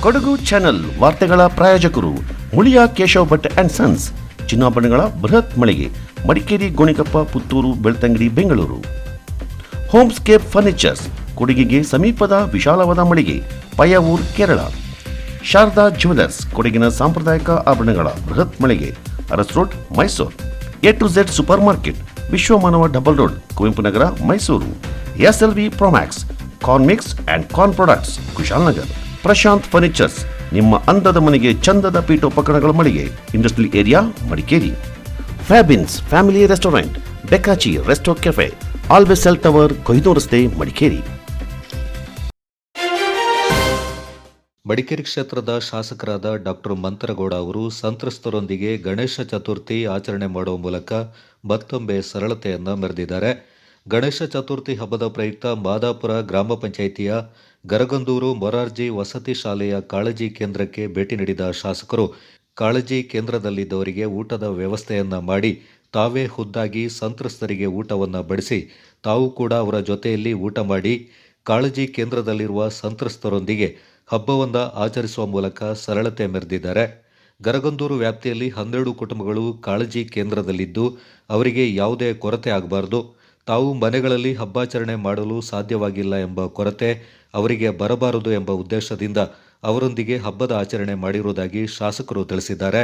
Kodagu channel ವಾರ್ತೆಗಳ ಪ್ರಾಯೋಜಕರು Muliya Keshav Bhat and sons, ಚಿನ್ನಾಭರಣಗಳ ಬೃಹತ್ ಮಳಿಗೆ, ಮಡಿಕೇರಿ, ಗೋಣಿಕೊಪ್ಪ, ಪುತ್ತೂರು, ಬೆಳ್ತಂಗಡಿ, ಬೆಂಗಳೂರು. ಹೋಮ್ಸ್ಕೇಪ್ ಫರ್ನಿಚರ್ಸ್, ಕೊಡಗಿಗೆ ಸಮೀಪದ ವಿಶಾಲವಾದ ಮಳಿಗೆ, ಪಯ್ಯಾವೂರ್, ಕೇರಳ. ಶಾರದಾ ಜ್ಯುವೆಲರ್ಸ್, ಕೊಡಗಿನ ಸಾಂಪ್ರದಾಯಿಕ ಆಭರಣಗಳ ಬೃಹತ್ ಮಳಿಗೆ, Aras road, Mysuru. A to Z super market, Vishwamanava double road, Kuvempu Nagar, Mysuru. SLV Promax, corn mix and corn products, Kushalnagar. Prashanth furnitures, ನಿಮ್ಮ ಅಂದದ ಮನೆಗೆ ಚಂದದ ಪೀಠೋಪಕರಣಗಳ ಮಳಿಗೆ, industrial area, Madikeri. Fabins family restaurant, ಬೆಕಾಚಿ resto cafe, always cell tower, Kohinoor ರಸ್ತೆ, ಮಡಿಕೇರಿ. ಮಡಿಕೇರಿ ಕ್ಷೇತ್ರದ ಶಾಸಕರಾದ ಡಾಕ್ಟರ್ ಮಂತರಗೌಡ ಅವರು ಸಂತ್ರಸ್ತರೊಂದಿಗೆ ಗಣೇಶ ಚತುರ್ಥಿ ಆಚರಣೆ ಮಾಡುವ ಮೂಲಕ ಮತ್ತೊಮ್ಮೆ ಸರಳತೆಯನ್ನು ಮೆರೆದಿದ್ದಾರೆ. ಗಣೇಶ ಚತುರ್ಥಿ ಹಬ್ಬದ ಪ್ರಯುಕ್ತ ಮಾದಾಪುರ ಗ್ರಾಮ ಪಂಚಾಯಿತಿಯ ಗರಗಂದೂರು ಮೊರಾರ್ಜಿ ವಸತಿ ಶಾಲೆಯ ಕಾಳಜಿ ಕೇಂದ್ರಕ್ಕೆ ಭೇಟಿ ನೀಡಿದ ಶಾಸಕರು ಕಾಳಜಿ ಕೇಂದ್ರದಲ್ಲಿದ್ದವರಿಗೆ ಊಟದ ವ್ಯವಸ್ಥೆಯನ್ನ ಮಾಡಿ ತಾವೇ ಖುದ್ದಾಗಿ ಸಂತ್ರಸ್ತರಿಗೆ ಊಟವನ್ನು ಬಡಿಸಿ ತಾವು ಕೂಡ ಅವರ ಜೊತೆಯಲ್ಲಿ ಊಟ ಮಾಡಿ ಕಾಳಜಿ ಕೇಂದ್ರದಲ್ಲಿರುವ ಸಂತ್ರಸ್ತರೊಂದಿಗೆ ಹಬ್ಬವನ್ನು ಆಚರಿಸುವ ಮೂಲಕ ಸರಳತೆ ಮೆರೆದಿದ್ದಾರೆ. ಗರಗಂದೂರು ವ್ಯಾಪ್ತಿಯಲ್ಲಿ 12 ಕುಟುಂಬಗಳು ಕಾಳಜಿ ಕೇಂದ್ರದಲ್ಲಿದ್ದು ಅವರಿಗೆ ಯಾವುದೇ ಕೊರತೆ ಆಗಬಾರದು, ತಾವು ಮನೆಗಳಲ್ಲಿ ಹಬ್ಬಾಚರಣೆ ಮಾಡಲು ಸಾಧ್ಯವಾಗಿಲ್ಲ ಎಂಬ ಕೊರತೆ ಅವರಿಗೆ ಬರಬಾರದು ಎಂಬ ಉದ್ದೇಶದಿಂದ ಅವರೊಂದಿಗೆ ಹಬ್ಬದ ಆಚರಣೆ ಮಾಡಿರುವುದಾಗಿ ಶಾಸಕರು ತಿಳಿಸಿದ್ದಾರೆ.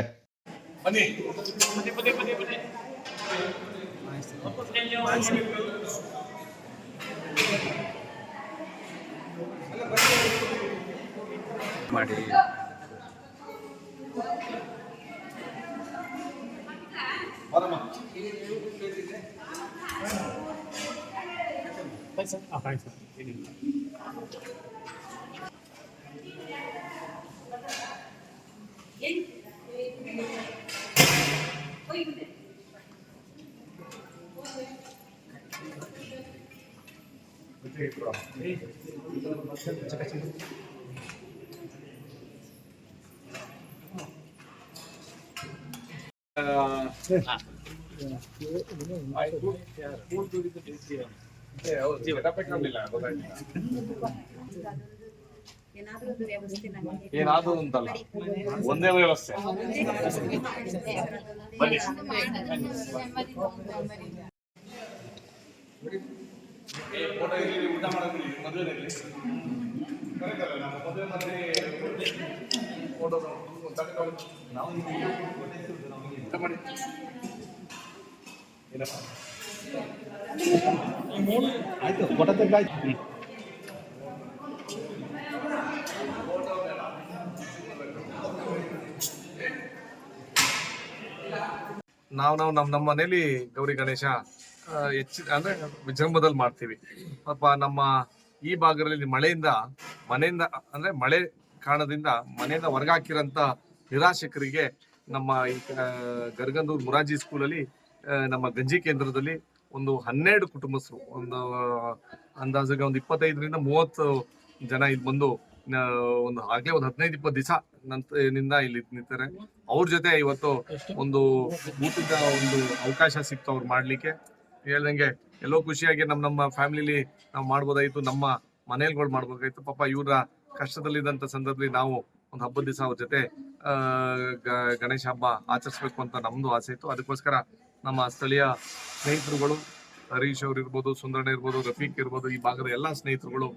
ಏನಾದ್ರು ಅಂತಲ್ಲ, ಒಂದೇ ವ್ಯವಸ್ಥೆ. ಬನ್ನಿ. ಊಟ ಮಾಡೋದಿಲ್ಲ, ಮದುವೆಯಲ್ಲಿ ಆಯ್ತು, ಫೋಟೋ ತೆಗೆದಾಯ್ತು. ನಾವು ನಮ್ಮ ಮನೇಲಿ ಗೌರಿ ಗಣೇಶ ಅಂದ್ರೆ ವಿಜೃಂಭದಲ್ಲಿ ಮಾಡ್ತೀವಿ. ಪಾಪ ನಮ್ಮ ಈ ಭಾಗದಲ್ಲಿ ಮಳೆಯಿಂದ ಅಂದ್ರೆ ಮಳೆ ಕಾರಣದಿಂದ ಮನೆಯಿಂದ ಹೊರಗಾಕಿರೋಂಥ ನಿರಾಶಕರಿಗೆ ನಮ್ಮ ಈ ಗರಗಂದೂರು ಮೊರಾರ್ಜಿ ಸ್ಕೂಲಲ್ಲಿ ನಮ್ಮ ಗಂಜಿ ಕೇಂದ್ರದಲ್ಲಿ ಒಂದು 12 ಕುಟುಂಬಸ್ಥರು, ಒಂದು ಅಂದಾಜಿಗೆ ಒಂದು 25ರಿಂದ 30 ಜನ ಇಲ್ಲಿ ಬಂದು ಒಂದು ಆಗ್ಲೇ ಒಂದು 15-20 ದಿವಸ ನಿಂದ ಇಲ್ಲಿ ನಿಂತಾರೆ. ಅವ್ರ ಜೊತೆ ಇವತ್ತು ಒಂದು ಊಟದ ಒಂದು ಅವಕಾಶ ಸಿಕ್ತು ಅವ್ರು ಮಾಡ್ಲಿಕ್ಕೆ. ಹೇಳ್ದಂಗೆ ಎಲ್ಲೋ ಖುಷಿಯಾಗಿ ನಮ್ಮ ಫ್ಯಾಮಿಲಿಲಿ ನಾವು ಮಾಡ್ಬೋದಾಯ್ತು, ನಮ್ಮ ಮನೇಲಿಗಳು ಮಾಡ್ಬೇಕಾಯ್ತು. ಪಾಪ ಇವರ ಕಷ್ಟದಲ್ಲಿದ್ದಂಥ ಸಂದರ್ಭದಲ್ಲಿ ನಾವು ಒಂದು ಹಬ್ಬದ ದಿವಸ ಅವ್ರ ಜೊತೆ ಗಣೇಶ ಹಬ್ಬ ಆಚರಿಸ್ಬೇಕು ಅಂತ ನಮ್ದು ಆಸೆ ಇತ್ತು. ಅದಕ್ಕೋಸ್ಕರ ನಮ್ಮ ಸ್ಥಳೀಯ ಸ್ನೇಹಿತರುಗಳು, ಹರೀಶ್ ಅವ್ರು ಇರ್ಬೋದು, ಸುಂದರಣ್ಣ ಇರ್ಬೋದು, ರಫೀಕ್ ಇರ್ಬೋದು, ಈ ಭಾಗದ ಎಲ್ಲ ಸ್ನೇಹಿತರುಗಳು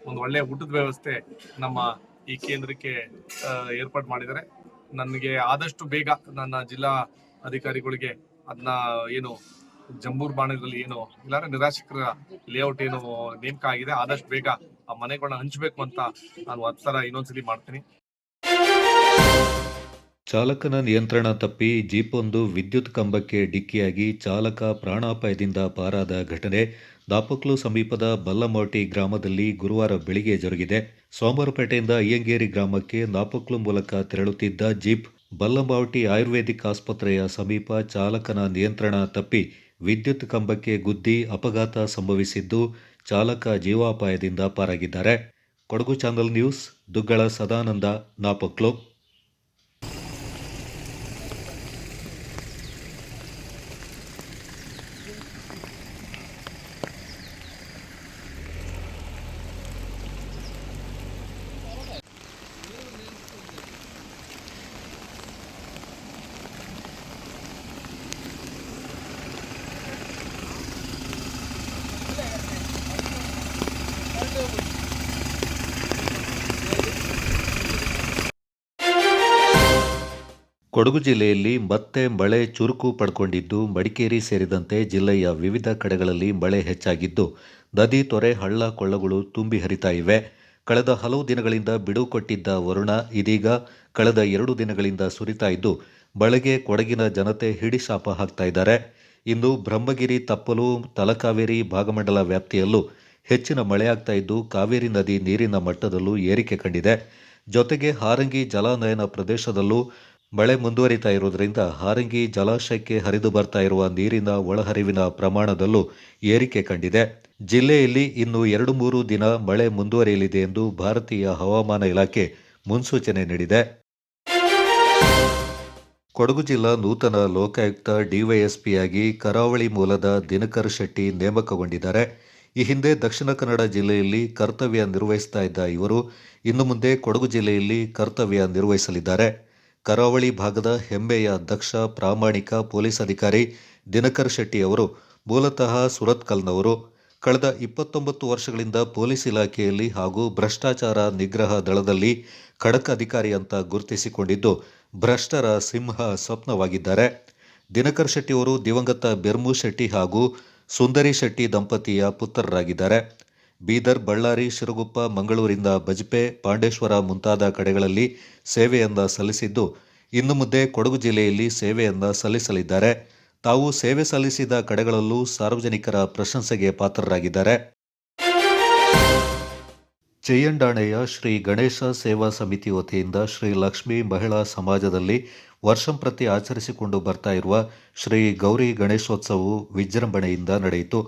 ಒಂದು ಒಳ್ಳೆಯ ಊಟದ ವ್ಯವಸ್ಥೆ ನಮ್ಮ ಈ ಕೇಂದ್ರಕ್ಕೆ ಏರ್ಪಾಡು ಮಾಡಿದ್ದಾರೆ. ನನಗೆ ಆದಷ್ಟು ಬೇಗ ನನ್ನ ಜಿಲ್ಲಾ ಅಧಿಕಾರಿಗಳಿಗೆ ಅದನ್ನ ಏನು ಜಂಬೂರ್ ಬಾಣದಲ್ಲಿ ಏನು ಇಲ್ಲಾಂದ್ರೆ ನಿರಾಶಕರ ಲೇಔಟ್ ಏನು ನೇಮಕ ಆಗಿದೆ, ಆದಷ್ಟು ಬೇಗ ಆ ಮನೆಗಳನ್ನ ಹಂಚಬೇಕು ಅಂತ ನಾನು 10 ಥರ ಇನ್ನೊಂದ್ಸಲಿ ಮಾಡ್ತೀನಿ. ಚಾಲಕನ ನಿಯಂತ್ರಣ ತಪ್ಪಿ ಜೀಪೊಂದು ವಿದ್ಯುತ್ ಕಂಬಕ್ಕೆ ಡಿಕ್ಕಿಯಾಗಿ ಚಾಲಕ ಪ್ರಾಣಾಪಾಯದಿಂದ ಪಾರಾದ ಘಟನೆ ದಾಪಕ್ಲು ಸಮೀಪದ ಬಲ್ಲಮೋಟಿ ಗ್ರಾಮದಲ್ಲಿ ಗುರುವಾರ ಬೆಳಿಗ್ಗೆ ಜರುಗಿದೆ. ಸೋಮವಾರಪೇಟೆಯಿಂದ ಅಯ್ಯಂಗೇರಿ ಗ್ರಾಮಕ್ಕೆ ದಾಪಕ್ಲು ಮೂಲಕ ತೆರಳುತ್ತಿದ್ದ ಜೀಪ್ ಬಲ್ಲಮೋಟಿ ಆಯುರ್ವೇದಿಕ್ ಆಸ್ಪತ್ರೆಯ ಸಮೀಪ ಚಾಲಕನ ನಿಯಂತ್ರಣ ತಪ್ಪಿ ವಿದ್ಯುತ್ ಕಂಬಕ್ಕೆ ಗುದ್ದಿ ಅಪಘಾತ ಸಂಭವಿಸಿದ್ದು ಚಾಲಕ ಜೀವಾಪಾಯದಿಂದ ಪಾರಾಗಿದ್ದಾರೆ. Kodagu channel news, Duggala Sadananda, Napoklu. ಕೊಡಗು ಜಿಲ್ಲೆಯಲ್ಲಿ ಮತ್ತೆ ಮಳೆ ಚುರುಕು ಪಡ್ಕೊಂಡಿದ್ದು ಮಡಿಕೇರಿ ಸೇರಿದಂತೆ ಜಿಲ್ಲೆಯ ವಿವಿಧ ಕಡೆಗಳಲ್ಲಿ ಮಳೆ ಹೆಚ್ಚಾಗಿದ್ದು ನದಿ ತೊರೆ ಹಳ್ಳ ಕೊಳ್ಳಗಳು ತುಂಬಿ ಹರಿತಾ ಇವೆ. ಕಳೆದ ಹಲವು ದಿನಗಳಿಂದ ಬಿಡುವು ಕೊಟ್ಟಿದ್ದ ವರುಣ ಇದೀಗ ಕಳೆದ 2 ದಿನಗಳಿಂದ ಸುರಿತಾ ಇದ್ದು ಮಳೆಗೆ ಕೊಡಗಿನ ಜನತೆ ಹಿಡಿಶಾಪ ಹಾಕ್ತಾ ಇದ್ದಾರೆ. ಇನ್ನು ಬ್ರಹ್ಮಗಿರಿ, ತಪ್ಪಲು, ತಲಕಾವೇರಿ ಭಾಗಮಂಡಲ ವ್ಯಾಪ್ತಿಯಲ್ಲೂ ಹೆಚ್ಚಿನ ಮಳೆಯಾಗ್ತಾ ಇದ್ದು ಕಾವೇರಿ ನದಿ ನೀರಿನ ಮಟ್ಟದಲ್ಲೂ ಏರಿಕೆ ಕಂಡಿದೆ. ಜೊತೆಗೆ ಹಾರಂಗಿ ಜಲಾನಯನ ಪ್ರದೇಶದಲ್ಲೂ ಮಳೆ ಮುಂದುವರಿತಾ ಇರುವುದರಿಂದ ಹಾರಂಗಿ ಜಲಾಶಯಕ್ಕೆ ಹರಿದು ಬರ್ತಾ ಇರುವ ನೀರಿನ ಒಳಹರಿವಿನ ಪ್ರಮಾಣದಲ್ಲೂ ಏರಿಕೆ ಕಂಡಿದೆ. ಜಿಲ್ಲೆಯಲ್ಲಿ ಇನ್ನು 2-3 ದಿನ ಮಳೆ ಮುಂದುವರಿಯಲಿದೆ ಎಂದು ಭಾರತೀಯ ಹವಾಮಾನ ಇಲಾಖೆ ಮುನ್ಸೂಚನೆ ನೀಡಿದೆ. ಕೊಡಗು ಜಿಲ್ಲಾ ನೂತನ ಲೋಕಾಯುಕ್ತ ಡಿವೈಎಸ್ಪಿಯಾಗಿ ಕರಾವಳಿ ಮೂಲದ ದಿನಕರ್ ಶೆಟ್ಟಿ ನೇಮಕಗೊಂಡಿದ್ದಾರೆ. ಈ ಹಿಂದೆ ದಕ್ಷಿಣ ಕನ್ನಡ ಜಿಲ್ಲೆಯಲ್ಲಿ ಕರ್ತವ್ಯ ನಿರ್ವಹಿಸ್ತಾ ಇದ್ದ ಇವರು ಇನ್ನು ಮುಂದೆ ಕೊಡಗು ಜಿಲ್ಲೆಯಲ್ಲಿ ಕರ್ತವ್ಯ ನಿರ್ವಹಿಸಲಿದ್ದಾರೆ. ಕರಾವಳಿ ಭಾಗದ ಹೆಮ್ಮೆಯ ದಕ್ಷ, ಪ್ರಾಮಾಣಿಕ ಪೊಲೀಸ್ ಅಧಿಕಾರಿ ದಿನಕರ್ ಶೆಟ್ಟಿ ಅವರು ಮೂಲತಃ ಸುರತ್ಕಲ್ನವರು. ಕಳೆದ 29 ವರ್ಷಗಳಿಂದ ಪೊಲೀಸ್ ಇಲಾಖೆಯಲ್ಲಿ ಹಾಗೂ ಭ್ರಷ್ಟಾಚಾರ ನಿಗ್ರಹ ದಳದಲ್ಲಿ ಖಡಕ್ ಅಧಿಕಾರಿ ಅಂತ ಗುರುತಿಸಿಕೊಂಡಿದ್ದು ಭ್ರಷ್ಟರ ಸಿಂಹ ಸ್ವಪ್ನವಾಗಿದ್ದಾರೆ. ದಿನಕರ್ ಶೆಟ್ಟಿ ಅವರು ದಿವಂಗತ ಬೆರ್ಮು ಶೆಟ್ಟಿ ಹಾಗೂ ಸುಂದರಿ ಶೆಟ್ಟಿ ದಂಪತಿಯ ಪುತ್ರರಾಗಿದ್ದಾರೆ. ಬೀದರ್, ಬಳ್ಳಾರಿ, ಶಿರಗುಪ್ಪ, ಮಂಗಳೂರಿನ ಬಜ್ಪೆ, ಪಾಂಡೇಶ್ವರ ಮುಂತಾದ ಕಡೆಗಳಲ್ಲಿ ಸೇವೆಯನ್ನ ಸಲ್ಲಿಸಿದ್ದು ಇನ್ನು ಮುಂದೆ ಕೊಡಗು ಜಿಲ್ಲೆಯಲ್ಲಿ ಸೇವೆಯನ್ನ ಸಲ್ಲಿಸಲಿದ್ದಾರೆ. ತಾವು ಸೇವೆ ಸಲ್ಲಿಸಿದ ಕಡೆಗಳಲ್ಲೂ ಸಾರ್ವಜನಿಕರ ಪ್ರಶಂಸೆಗೆ ಪಾತ್ರರಾಗಿದ್ದಾರೆ. ಚೆಯ್ಯಂಡಾಣೆಯ ಶ್ರೀ ಗಣೇಶ ಸೇವಾ ಸಮಿತಿ ವತಿಯಿಂದ ಶ್ರೀ ಲಕ್ಷ್ಮೀ ಮಹಿಳಾ ಸಮಾಜದಲ್ಲಿ ವರ್ಷಂಪ್ರತಿ ಆಚರಿಸಿಕೊಂಡು ಬರ್ತಾ ಇರುವ ಶ್ರೀ ಗೌರಿ ಗಣೇಶೋತ್ಸವವು ವಿಜೃಂಭಣೆಯಿಂದ ನಡೆಯಿತು.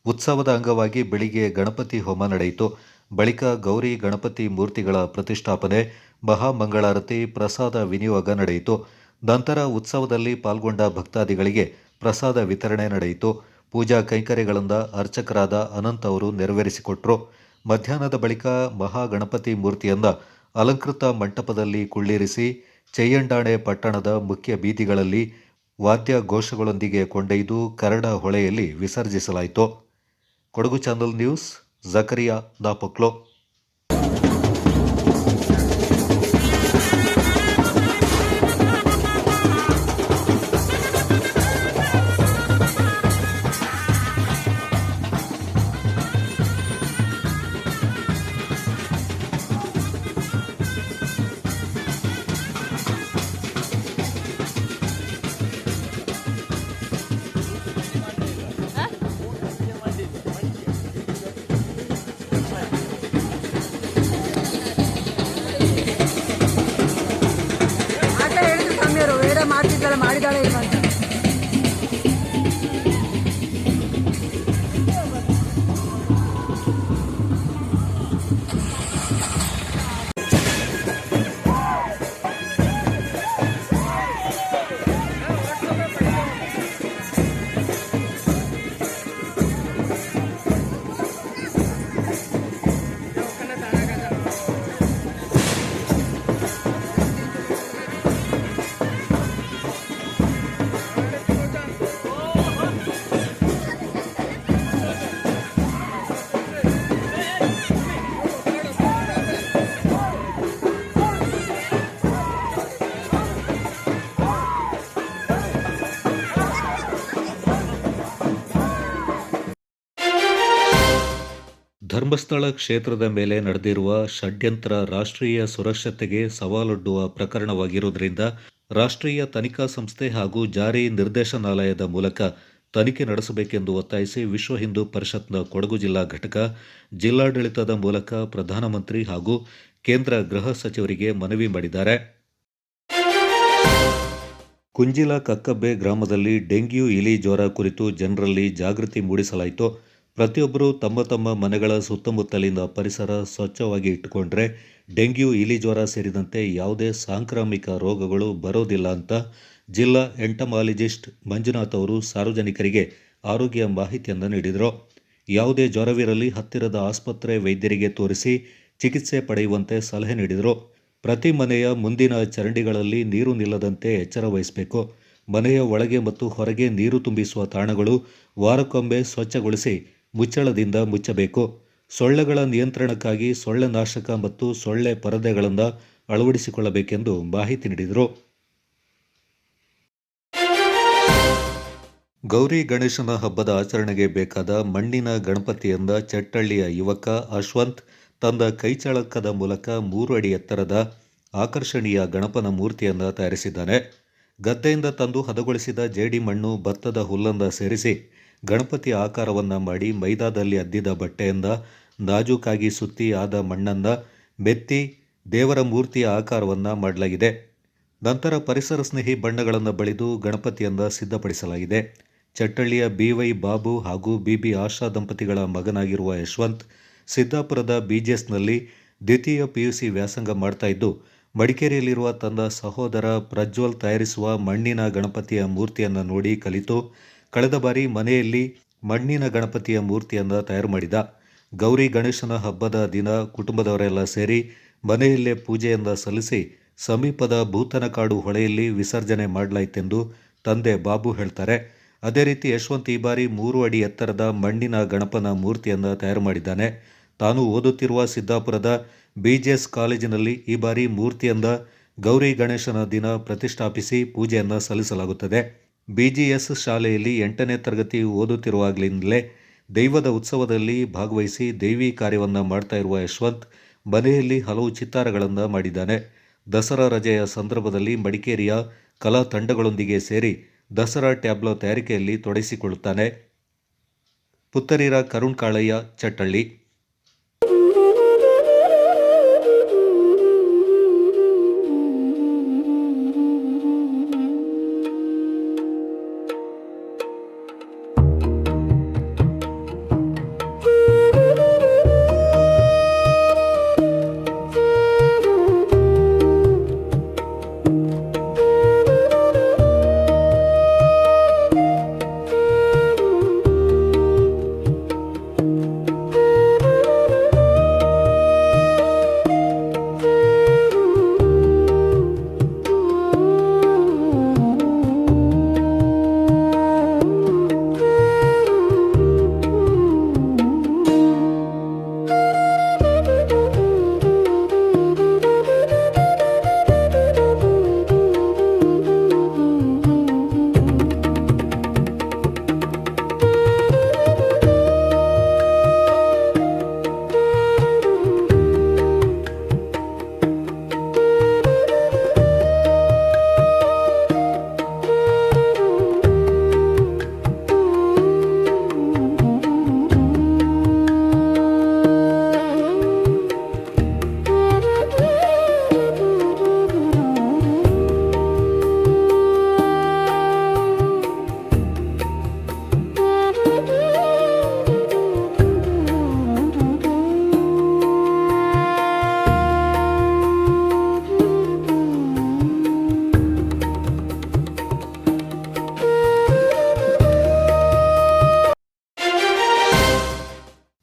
ಉತ್ಸವದ ಅಂಗವಾಗಿ ಬೆಳಿಗ್ಗೆ ಗಣಪತಿ ಹೋಮ ನಡೆಯಿತು. ಬಳಿಕ ಗೌರಿ ಗಣಪತಿ ಮೂರ್ತಿಗಳ ಪ್ರತಿಷ್ಠಾಪನೆ, ಮಹಾಮಂಗಳಾರತಿ, ಪ್ರಸಾದ ವಿನಿಯೋಗ ನಡೆಯಿತು. ನಂತರ ಉತ್ಸವದಲ್ಲಿ ಪಾಲ್ಗೊಂಡ ಭಕ್ತಾದಿಗಳಿಗೆ ಪ್ರಸಾದ ವಿತರಣೆ ನಡೆಯಿತು. ಪೂಜಾ ಕೈಂಕರ್ಯಗಳಿಂದ ಅರ್ಚಕರಾದ ಅನಂತ್ ಅವರು ನೆರವೇರಿಸಿಕೊಟ್ರು. ಮಧ್ಯಾಹ್ನದ ಬಳಿಕ ಮಹಾಗಣಪತಿ ಮೂರ್ತಿಯನ್ನ ಅಲಂಕೃತ ಮಂಟಪದಲ್ಲಿ ಕುಳ್ಳಿರಿಸಿ ಚೆಯ್ಯಂಡಾಣೆ ಪಟ್ಟಣದ ಮುಖ್ಯ ಬೀದಿಗಳಲ್ಲಿ ವಾದ್ಯ ಘೋಷಗಳೊಂದಿಗೆ ಕೊಂಡೊಯ್ದು ಕರಡ ಹೊಳೆಯಲ್ಲಿ ವಿಸರ್ಜಿಸಲಾಯಿತು. ಕೊಡಗು ಚಾನಲ್ ನ್ಯೂಸ್, ಜಕರಿಯಾ ದಾಪಕ್ಲೋ. ಮಾಡಿದಾಳೆ ಇಲ್ಲ ಅಂತ. ಧರ್ಮಸ್ಥಳ ಕ್ಷೇತ್ರದ ಮೇಲೆ ನಡೆದಿರುವ ಷಡ್ಯಂತ್ರ ರಾಷ್ಟ್ರೀಯ ಸುರಕ್ಷತೆಗೆ ಸವಾಲೊಡ್ಡುವ ಪ್ರಕರಣವಾಗಿರುವುದರಿಂದ ರಾಷ್ಟ್ರೀಯ ತನಿಖಾ ಸಂಸ್ಥೆ ಹಾಗೂ ಜಾರಿ ನಿರ್ದೇಶನಾಲಯದ ಮೂಲಕ ತನಿಖೆ ನಡೆಸಬೇಕೆಂದು ಒತ್ತಾಯಿಸಿ ವಿಶ್ವ ಹಿಂದೂ ಪರಿಷತ್ನ ಕೊಡಗು ಜಿಲ್ಲಾ ಘಟಕ ಜಿಲ್ಲಾಡಳಿತದ ಮೂಲಕ ಪ್ರಧಾನಮಂತ್ರಿ ಹಾಗೂ ಕೇಂದ್ರ ಗೃಹ ಸಚಿವರಿಗೆ ಮನವಿ ಮಾಡಿದ್ದಾರೆ. ಕುಂಜಿಲ ಕಕ್ಕಬ್ಬೆ ಗ್ರಾಮದಲ್ಲಿ ಡೆಂಗ್ಯೂ ಇಲಿ ಜ್ವರ ಕುರಿತು ಜನರಲ್ಲಿ ಜಾಗೃತಿ ಮೂಡಿಸಲಾಯಿತು. ಪ್ರತಿಯೊಬ್ಬರೂ ತಮ್ಮ ತಮ್ಮ ಮನೆಗಳ ಸುತ್ತಮುತ್ತಲಿನ ಪರಿಸರ ಸ್ವಚ್ಛವಾಗಿ ಇಟ್ಟುಕೊಂಡ್ರೆ ಡೆಂಗ್ಯೂ ಇಲಿ ಜ್ವರ ಸೇರಿದಂತೆ ಯಾವುದೇ ಸಾಂಕ್ರಾಮಿಕ ರೋಗಗಳು ಬರೋದಿಲ್ಲ ಅಂತ ಜಿಲ್ಲಾ ಎಂಟಮಾಲಜಿಸ್ಟ್ ಮಂಜುನಾಥ್ ಅವರು ಸಾರ್ವಜನಿಕರಿಗೆ ಆರೋಗ್ಯ ಮಾಹಿತಿಯನ್ನು ನೀಡಿದರು. ಯಾವುದೇ ಜ್ವರವಿರಲಿ ಹತ್ತಿರದ ಆಸ್ಪತ್ರೆ ವೈದ್ಯರಿಗೆ ತೋರಿಸಿ ಚಿಕಿತ್ಸೆ ಪಡೆಯುವಂತೆ ಸಲಹೆ ನೀಡಿದರು. ಪ್ರತಿ ಮನೆಯ ಮುಂದಿನ ಚರಂಡಿಗಳಲ್ಲಿ ನೀರು ನಿಲ್ಲದಂತೆ ಎಚ್ಚರ ವಹಿಸಬೇಕು. ಮನೆಯ ಒಳಗೆ ಮತ್ತು ಹೊರಗೆ ನೀರು ತುಂಬಿಸುವ ತಾಣಗಳು ವಾರಕ್ಕೊಮ್ಮೆ ಸ್ವಚ್ಛಗೊಳಿಸಿ ಮುಚ್ಚಳದಿಂದ ಮುಚ್ಚಬೇಕು. ಸೊಳ್ಳೆಗಳ ನಿಯಂತ್ರಣಕ್ಕಾಗಿ ಸೊಳ್ಳೆ ನಾಶಕ ಮತ್ತು ಸೊಳ್ಳೆ ಪರದೆಗಳನ್ನು ಅಳವಡಿಸಿಕೊಳ್ಳಬೇಕೆಂದು ಮಾಹಿತಿ ನೀಡಿದರು. ಗೌರಿ ಗಣೇಶನ ಹಬ್ಬದ ಆಚರಣೆಗೆ ಬೇಕಾದ ಮಣ್ಣಿನ ಗಣಪತಿಯಿಂದ ಚಟ್ಟಳ್ಳಿಯ ಯುವಕ ಅಶ್ವಂತ್ ತನ್ನ ಕೈಚಳಕದ ಮೂಲಕ 3 ಅಡಿ ಎತ್ತರದ ಆಕರ್ಷಣೀಯ ಗಣಪನ ಮೂರ್ತಿಯನ್ನು ತಯಾರಿಸಿದ್ದಾನೆ. ಗದ್ದೆಯಿಂದ ತಂದು ಹದಗೊಳಿಸಿದ ಜೇಡಿ ಮಣ್ಣು, ಭತ್ತದ ಹುಲ್ಲನ್ನು ಸೇರಿಸಿ ಗಣಪತಿಯ ಆಕಾರವನ್ನು ಮಾಡಿ ಮೈದಾದಲ್ಲಿ ಅದ್ದಿದ ಬಟ್ಟೆಯಿಂದ ನಾಜೂಕಾಗಿ ಸುತ್ತಿ ಆದ ಮಣ್ಣನ್ನು ಮೆತ್ತಿ ದೇವರ ಮೂರ್ತಿಯ ಆಕಾರವನ್ನು ಮಾಡಲಾಗಿದೆ. ನಂತರ ಪರಿಸರ ಸ್ನೇಹಿ ಬಣ್ಣಗಳನ್ನು ಬಳಿದು ಗಣಪತಿಯನ್ನು ಸಿದ್ಧಪಡಿಸಲಾಗಿದೆ. ಚಟ್ಟಳ್ಳಿಯ BY ಬಾಬು ಹಾಗೂ BB ಆಶಾ ದಂಪತಿಗಳ ಮಗನಾಗಿರುವ ಯಶವಂತ್ ಸಿದ್ದಾಪುರದ BGSನಲ್ಲಿ ದ್ವಿತೀಯ PUC ವ್ಯಾಸಂಗ ಮಾಡ್ತಾ ಇದ್ದು, ಮಡಿಕೇರಿಯಲ್ಲಿರುವ ತನ್ನ ಸಹೋದರ ಪ್ರಜ್ವಲ್ ತಯಾರಿಸುವ ಮಣ್ಣಿನ ಗಣಪತಿಯ ಮೂರ್ತಿಯನ್ನು ನೋಡಿ ಕಲಿತು ಕಳೆದ ಬಾರಿ ಮನೆಯಲ್ಲಿ ಮಣ್ಣಿನ ಗಣಪತಿಯ ಮೂರ್ತಿಯನ್ನು ತಯಾರು ಮಾಡಿದ. ಗೌರಿ ಗಣೇಶನ ಹಬ್ಬದ ದಿನ ಕುಟುಂಬದವರೆಲ್ಲ ಸೇರಿ ಮನೆಯಲ್ಲೇ ಪೂಜೆಯನ್ನು ಸಲ್ಲಿಸಿ ಸಮೀಪದ ಭೂತನಕಾಡು ಹೊಳೆಯಲ್ಲಿ ವಿಸರ್ಜನೆ ಮಾಡಲಾಯಿತೆಂದು ತಂದೆ ಬಾಬು ಹೇಳ್ತಾರೆ. ಅದೇ ರೀತಿ ಯಶವಂತ್ ಈ ಬಾರಿ 3 ಅಡಿ ಎತ್ತರದ ಮಣ್ಣಿನ ಗಣಪನ ಮೂರ್ತಿಯನ್ನು ತಯಾರು ಮಾಡಿದ್ದಾನೆ. ತಾನು ಓದುತ್ತಿರುವ ಸಿದ್ದಾಪುರದ BGS ಕಾಲೇಜಿನಲ್ಲಿ ಈ ಬಾರಿ ಮೂರ್ತಿಯಿಂದ ಗೌರಿ ಗಣೇಶನ ದಿನ ಪ್ರತಿಷ್ಠಾಪಿಸಿ ಪೂಜೆಯನ್ನು ಸಲ್ಲಿಸಲಾಗುತ್ತದೆ. BGS ಶಾಲೆಯಲ್ಲಿ 8ನೇ ತರಗತಿ ಓದುತ್ತಿರುವಾಗಲಿಂದಲೇ ದೈವದ ಉತ್ಸವದಲ್ಲಿ ಭಾಗವಹಿಸಿ ದೈವಿ ಕಾರ್ಯವನ್ನು ಮಾಡ್ತಾ ಇರುವ ಯಶವಂತ್ ಮನೆಯಲ್ಲಿ ಹಲವು ಚಿತ್ತಾರಗಳನ್ನು ಮಾಡಿದ್ದಾನೆ. ದಸರಾ ರಜೆಯ ಸಂದರ್ಭದಲ್ಲಿ ಮಡಿಕೇರಿಯ ಕಲಾ ತಂಡಗಳೊಂದಿಗೆ ಸೇರಿ ದಸರಾ ಟ್ಯಾಬ್ಲೋ ತಯಾರಿಕೆಯಲ್ಲಿ ತೊಡಗಿಸಿಕೊಳ್ಳುತ್ತಾನೆ. ಪುತ್ತರಿರ ಕರುಣ್ ಕಾಳಯ್ಯ, ಚಟ್ಟಳ್ಳಿ.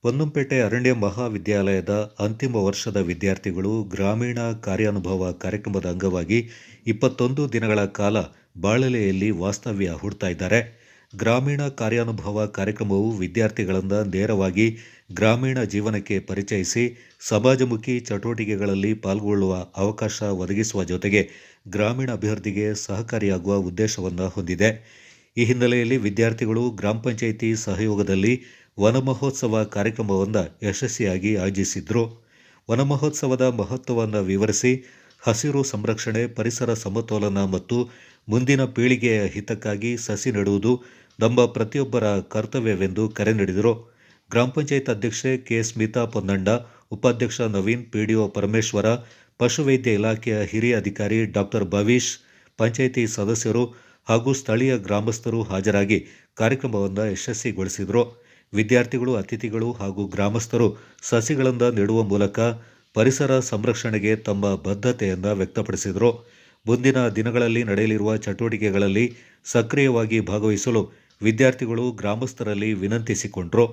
ಪೊನ್ನಂಪೇಟೆ ಅರಣ್ಯ ಮಹಾವಿದ್ಯಾಲಯದ ಅಂತಿಮ ವರ್ಷದ ವಿದ್ಯಾರ್ಥಿಗಳು ಗ್ರಾಮೀಣ ಕಾರ್ಯಾನುಭವ ಕಾರ್ಯಕ್ರಮದ ಅಂಗವಾಗಿ 21 ದಿನಗಳ ಕಾಲ ಬಾಳಲೆಯಲ್ಲಿ ವಾಸ್ತವ್ಯ ಹೂಡ್ತಾ ಇದ್ದಾರೆ. ಗ್ರಾಮೀಣ ಕಾರ್ಯಾನುಭವ ಕಾರ್ಯಕ್ರಮವು ವಿದ್ಯಾರ್ಥಿಗಳನ್ನು ನೇರವಾಗಿ ಗ್ರಾಮೀಣ ಜೀವನಕ್ಕೆ ಪರಿಚಯಿಸಿ ಸಮಾಜಮುಖಿ ಚಟುವಟಿಕೆಗಳಲ್ಲಿ ಪಾಲ್ಗೊಳ್ಳುವ ಅವಕಾಶ ಒದಗಿಸುವ ಜೊತೆಗೆ ಗ್ರಾಮೀಣ ಅಭಿವೃದ್ಧಿಗೆ ಸಹಕಾರಿಯಾಗುವ ಉದ್ದೇಶವನ್ನು ಹೊಂದಿದೆ. ಈ ಹಿನ್ನೆಲೆಯಲ್ಲಿ ವಿದ್ಯಾರ್ಥಿಗಳು ಗ್ರಾಮ ಪಂಚಾಯಿತಿ ಸಹಯೋಗದಲ್ಲಿ ವನ ಮಹೋತ್ಸವ ಕಾರ್ಯಕ್ರಮವನ್ನು ಯಶಸ್ವಿಯಾಗಿ ಆಯೋಜಿಸಿದ್ರು. ವನ ಮಹೋತ್ಸವದ ಮಹತ್ವವನ್ನು ವಿವರಿಸಿ ಹಸಿರು ಸಂರಕ್ಷಣೆ, ಪರಿಸರ ಸಮತೋಲನ ಮತ್ತು ಮುಂದಿನ ಪೀಳಿಗೆಯ ಹಿತಕ್ಕಾಗಿ ಸಸಿ ನೆಡುವುದು ನಮ್ಮ ಪ್ರತಿಯೊಬ್ಬರ ಕರ್ತವ್ಯವೆಂದು ಕರೆ ನೀಡಿದರು. ಗ್ರಾಮ ಪಂಚಾಯತ್ ಅಧ್ಯಕ್ಷೆ ಕೆ. ಸ್ಮಿತಾ ಪೊನ್ನಣ್ಣ, ಉಪಾಧ್ಯಕ್ಷ ನವೀನ್, PDO ಪರಮೇಶ್ವರ, ಪಶುವೈದ್ಯ ಇಲಾಖೆಯ ಹಿರಿಯ ಅಧಿಕಾರಿ ಡಾಕ್ಟರ್ ಭವೀಶ್, ಪಂಚಾಯಿತಿ ಸದಸ್ಯರು ಹಾಗೂ ಸ್ಥಳೀಯ ಗ್ರಾಮಸ್ಥರು ಹಾಜರಾಗಿ ಕಾರ್ಯಕ್ರಮವನ್ನು ಯಶಸ್ವಿಗೊಳಿಸಿದರು. ವಿದ್ಯಾರ್ಥಿಗಳು, ಅತಿಥಿಗಳು ಹಾಗೂ ಗ್ರಾಮಸ್ಥರು ಸಸಿಗಳನ್ನು ನೆಡುವ ಮೂಲಕ ಪರಿಸರ ಸಂರಕ್ಷಣೆಗೆ ತಮ್ಮ ಬದ್ಧತೆಯನ್ನು ವ್ಯಕ್ತಪಡಿಸಿದರು. ಮುಂದಿನ ದಿನಗಳಲ್ಲಿ ನಡೆಯಲಿರುವ ಚಟುವಟಿಕೆಗಳಲ್ಲಿ ಸಕ್ರಿಯವಾಗಿ ಭಾಗವಹಿಸಲು ವಿದ್ಯಾರ್ಥಿಗಳು ಗ್ರಾಮಸ್ಥರಲ್ಲಿ ವಿನಂತಿಸಿಕೊಂಡರು.